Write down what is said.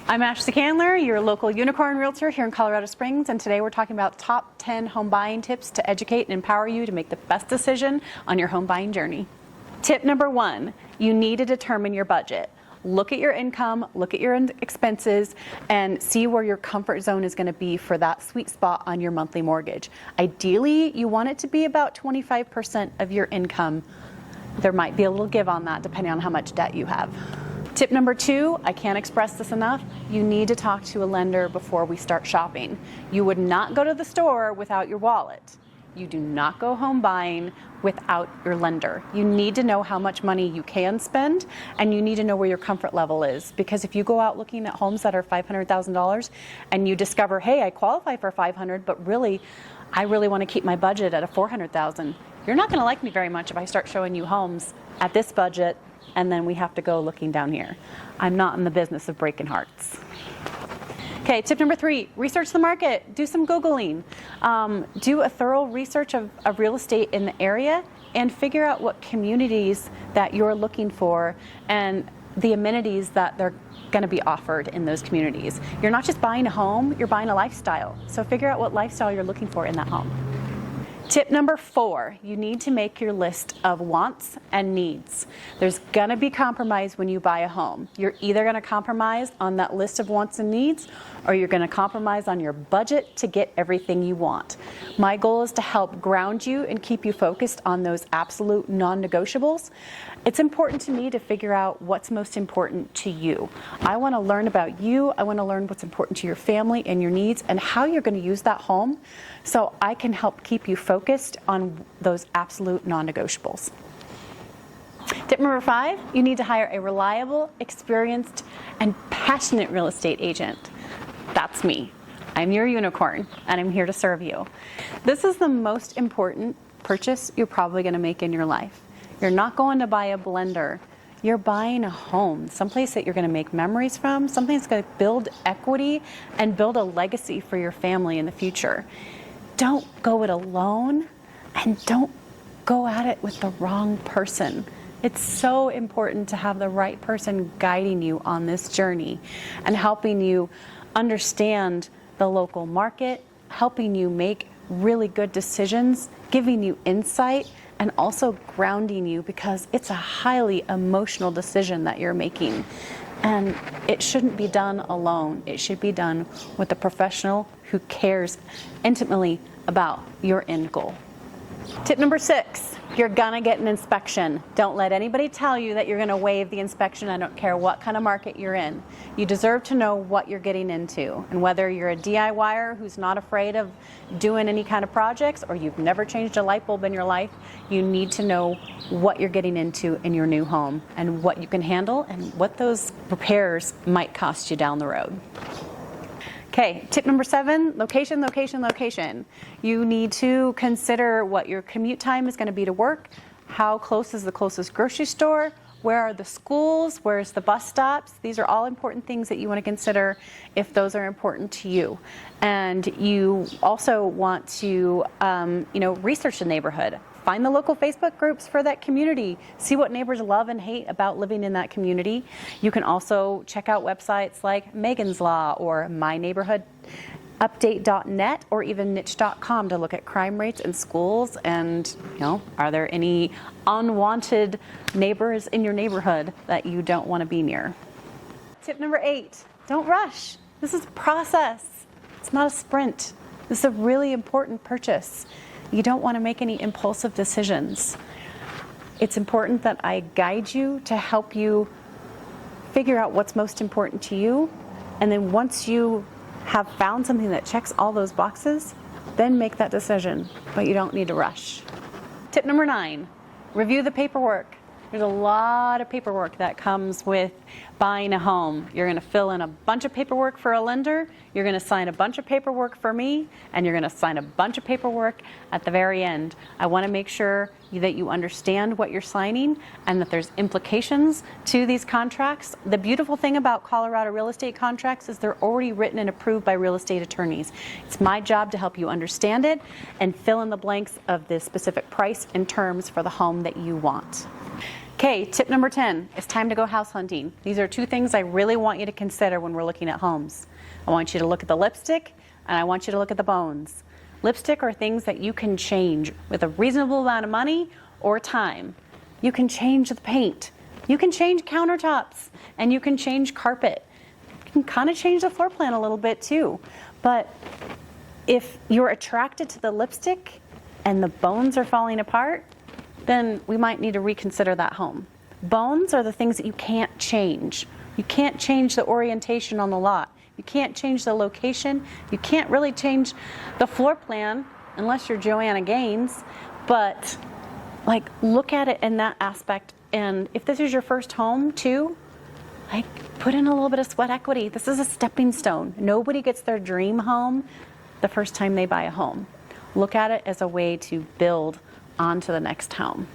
I'm Ashley Candler, your local unicorn realtor here in Colorado Springs, and today we're talking about top 10 home buying tips to educate and empower you to make the best decision on your home buying journey. Tip number 1, you need to determine your budget. Look at your income, look at your expenses, and see where your comfort zone is going to be for that sweet spot on your monthly mortgage. Ideally, you want it to be about 25% of your income. There might be a little give on that depending on how much debt you have. Tip number 2, I can't express this enough, you need to talk to a lender before we start shopping. You would not go to the store without your wallet. You do not go home buying without your lender. You need to know how much money you can spend, and you need to know where your comfort level is. Because if you go out looking at homes that are $500,000 and you discover, hey, I qualify for $500,000, but really, I really want to keep my budget at a $400,000, you're not going to like me very much if I start showing you homes at this budget and then we have to go looking down here. I'm not in the business of breaking hearts. Okay, tip number 3, research the market. Do some Googling. Do a thorough research of real estate in the area and figure out what communities that you're looking for and the amenities that they're going to be offered in those communities. You're not just buying a home, you're buying a lifestyle. So figure out what lifestyle you're looking for in that home. Tip number 4, you need to make your list of wants and needs. There's going to be compromise when you buy a home. You're either going to compromise on that list of wants and needs, or you're going to compromise on your budget to get everything you want. My goal is to help ground you and keep you focused on those absolute non-negotiables. It's important to me to figure out what's most important to you. I want to learn about you. I want to learn what's important to your family and your needs and how you're going to use that home so I can help keep you focused on those absolute non-negotiables. Tip number 5, you need to hire a reliable, experienced, and passionate real estate agent. That's me. I'm your unicorn, and I'm here to serve you. This is the most important purchase you're probably going to make in your life. You're not going to buy a blender. You're buying a home, someplace that you're going to make memories from, something that's going to build equity and build a legacy for your family in the future. Don't go it alone, and don't go at it with the wrong person. It's so important to have the right person guiding you on this journey and helping you understand the local market, helping you make really good decisions, giving you insight, and also grounding you, because it's a highly emotional decision that you're making. And it shouldn't be done alone. It should be done with a professional who cares intimately about your end goal. Tip number 6, you're gonna get an inspection. Don't let anybody tell you that you're gonna waive the inspection. I don't care what kind of market you're in. You deserve to know what you're getting into. And whether you're a DIYer who's not afraid of doing any kind of projects, or you've never changed a light bulb in your life, you need to know what you're getting into in your new home and what you can handle and what those repairs might cost you down the road. Okay, tip number 7, location, location, location. You need to consider what your commute time is going to be to work, how close is the closest grocery store, where are the schools, where's the bus stops. These are all important things that you want to consider if those are important to you. And you also want to research the neighborhood. Find the local Facebook groups for that community. See what neighbors love and hate about living in that community. You can also check out websites like Megan's Law or myneighborhoodupdate.net or even niche.com to look at crime rates in schools and, are there any unwanted neighbors in your neighborhood that you don't want to be near. Tip number 8, don't rush. This is a process. It's not a sprint. This is a really important purchase. You don't want to make any impulsive decisions. It's important that I guide you to help you figure out what's most important to you. And then once you have found something that checks all those boxes, then make that decision. But you don't need to rush. Tip number 9, review the paperwork. There's a lot of paperwork that comes with buying a home. You're going to fill in a bunch of paperwork for a lender, you're going to sign a bunch of paperwork for me, and you're going to sign a bunch of paperwork at the very end. I want to make sure that you understand what you're signing and that there's implications to these contracts. The beautiful thing about Colorado real estate contracts is they're already written and approved by real estate attorneys. It's my job to help you understand it and fill in the blanks of the specific price and terms for the home that you want. Okay, tip number 10, it's time to go house hunting. These are two things I really want you to consider when we're looking at homes. I want you to look at the lipstick and I want you to look at the bones. Lipstick are things that you can change with a reasonable amount of money or time. You can change the paint, you can change countertops, and you can change carpet. You can kind of change the floor plan a little bit too. But if you're attracted to the lipstick and the bones are falling apart, then we might need to reconsider that home. Bones are the things that you can't change. You can't change the orientation on the lot. You can't change the location. You can't really change the floor plan unless you're Joanna Gaines. But like, look at it in that aspect. And if this is your first home too, like, put in a little bit of sweat equity. This is a stepping stone. Nobody gets their dream home the first time they buy a home. Look at it as a way to build onto the next home.